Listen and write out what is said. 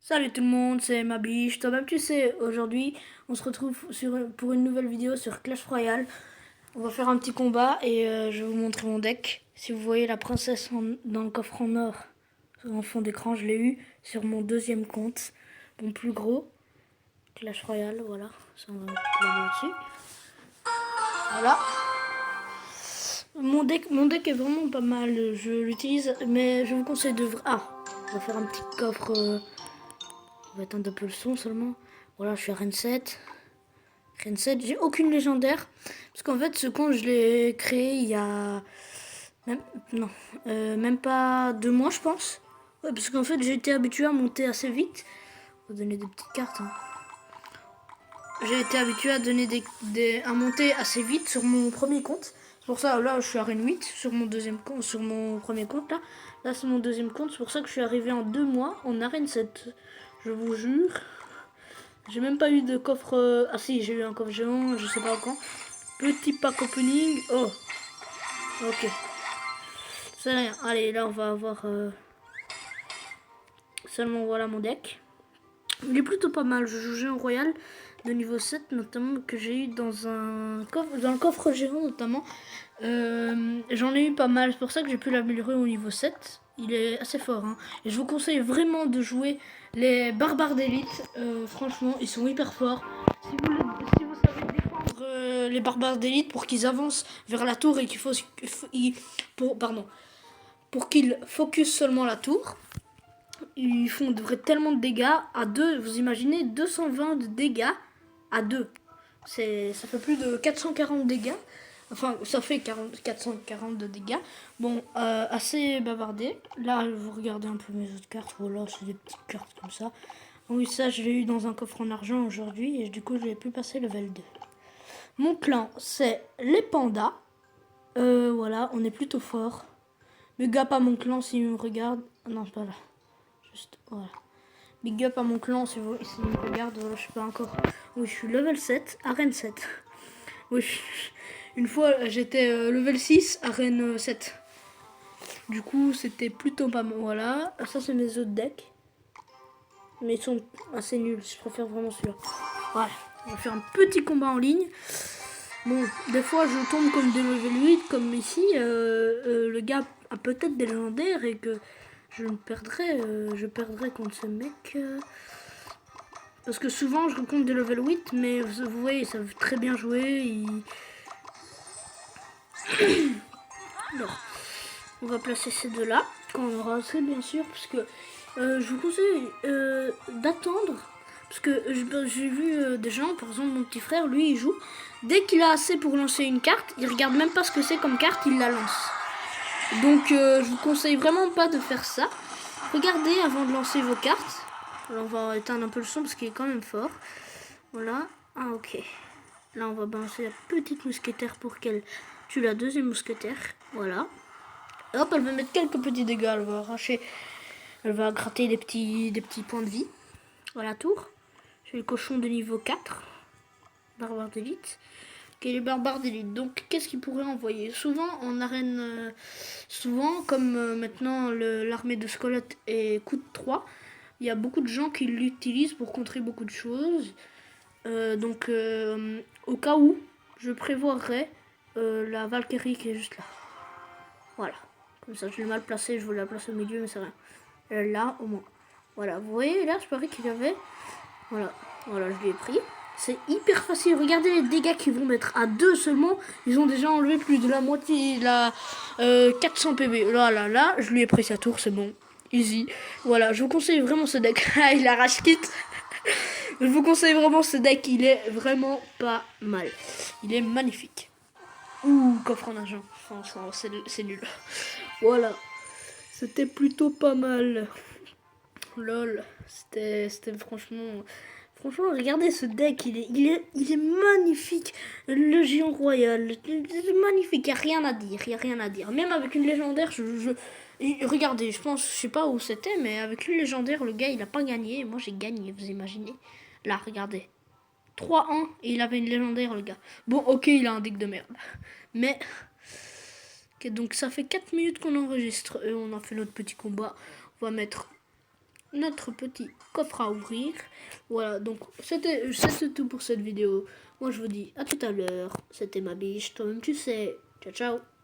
Salut tout le monde, c'est ma biche. Toi-même tu sais, aujourd'hui on se retrouve pour une nouvelle vidéo sur Clash Royale. On va faire un petit combat et je vais vous montrer mon deck. Si vous voyez la princesse dans le coffre en or en fond d'écran, je l'ai eu sur mon deuxième compte, mon plus gros. Clash Royale, voilà, ça on va le dessus. Voilà. Mon deck est vraiment pas mal, je l'utilise, mais je vous conseille de... Ah, on va faire un petit coffre... On va éteindre un peu le son seulement. Voilà, je suis à Reine 7. Reine 7, j'ai aucune légendaire. Parce qu'en fait, ce compte, je l'ai créé il y a... Même, non, même pas 2 mois, je pense. Ouais, parce qu'en fait, j'ai été habitué à monter assez vite. On va donner des petites cartes. Hein. J'ai été habitué à donner à monter assez vite sur mon premier compte. C'est pour ça, là, je suis à Reine 8 sur mon deuxième compte, sur mon premier compte, là. Là, c'est mon deuxième compte. C'est pour ça que je suis arrivé en 2 mois en Arène 7. Je vous jure. J'ai même pas eu de coffre... Ah si, j'ai eu un coffre géant, je sais pas quand. Petit pack opening. Oh, ok. C'est rien. Allez, là, on va avoir... Seulement, voilà mon deck. Il est plutôt pas mal. Je joue géant royal de niveau 7, notamment, que j'ai eu dans le coffre géant, notamment. J'en ai eu pas mal. C'est pour ça que j'ai pu l'améliorer au niveau 7. Il est assez fort. Hein. Et je vous conseille vraiment de jouer les barbares d'élite. Franchement, ils sont hyper forts. Si vous savez défendre les barbares d'élite pour qu'ils avancent vers la tour et pour qu'ils focus seulement la tour, ils font tellement de dégâts. À 2, vous imaginez 220 de dégâts à 2. Ça fait plus de 440 dégâts. Enfin, ça fait 440 de dégâts. Bon, assez bavardé. Là, vous regardez un peu mes autres cartes. Voilà, c'est des petites cartes comme ça. Oui, ça, je l'ai eu dans un coffre en argent aujourd'hui. Et du coup, je l'ai pu passer level 2. Mon clan, c'est les pandas. Voilà, on est plutôt fort. Big up à mon clan s'il me regarde. Non, pas là. Juste, voilà. Big up à mon clan s'il me regarde. Voilà, je sais pas encore. Oui, je suis level 7, arène 7. Oui, une fois, j'étais level 6, arène 7. Du coup, c'était plutôt pas mal. Voilà, ça, c'est mes autres decks. Mais ils sont assez nuls. Je préfère vraiment celui-là. Voilà, on va faire un petit combat en ligne. Bon, des fois, je tombe comme des level 8, comme ici. Le gars a peut-être des légendaires et que je perdrai contre ce mec. Parce que souvent, je rencontre des level 8, mais vous voyez, ils savent très bien jouer. Alors, on va placer ces deux-là, quand on aura assez, bien sûr, parce que je vous conseille d'attendre. Parce que j'ai vu des gens, par exemple mon petit frère, lui il joue. Dès qu'il a assez pour lancer une carte, il regarde même pas ce que c'est comme carte, il la lance. Donc je vous conseille vraiment pas de faire ça. Regardez avant de lancer vos cartes. Alors on va éteindre un peu le son parce qu'il est quand même fort. Voilà. Ah ok. Là on va balancer la petite mousquetaire pour qu'elle tue la deuxième mousquetaire. Voilà. Et hop, elle va mettre quelques petits dégâts. Elle va arracher. Elle va gratter des petits points de vie. Voilà, tour. J'ai le cochon de niveau 4. Barbare d'élite. Ok, les barbares d'élite. Donc, qu'est-ce qu'ils pourraient envoyer? Souvent, en arène... souvent, comme maintenant l'armée de squelettes est coûte 3, il y a beaucoup de gens qui l'utilisent pour contrer beaucoup de choses. Donc, au cas où, je prévoirais la Valkyrie qui est juste là. Voilà. Comme ça, je l'ai mal placé, je voulais la placer au milieu, mais c'est rien. Là, au moins. Voilà, vous voyez, là, je parie qu'il y avait... Voilà, voilà, je l'ai pris. C'est hyper facile. Regardez les dégâts qu'ils vont mettre à 2 seulement. Ils ont déjà enlevé plus de la moitié, 400 PV. Là, je lui ai pris sa tour, c'est bon. Easy. Voilà, je vous conseille vraiment ce deck. Il arrache quitte. Je vous conseille vraiment ce deck. Il est vraiment pas mal. Il est magnifique. Ouh, coffre en argent. Franchement, c'est nul. Voilà. C'était plutôt pas mal. Lol. C'était franchement... Franchement, regardez ce deck, il est magnifique. Le géant royal, c'est magnifique, il n'y a rien à dire, il y a rien à dire. Même avec une légendaire, regardez, je sais pas où c'était, mais avec une légendaire, le gars, il n'a pas gagné. Moi, j'ai gagné, vous imaginez. Là, regardez. 3-1, et il avait une légendaire, le gars. Bon, ok, il a un deck de merde. Mais... Okay, donc ça fait 4 minutes qu'on enregistre, et on a fait notre petit combat. On va mettre notre petit coffre à ouvrir. Voilà, donc c'était tout pour cette vidéo. Moi je vous dis à tout à l'heure. C'était ma biche, toi-même tu sais. Ciao ciao.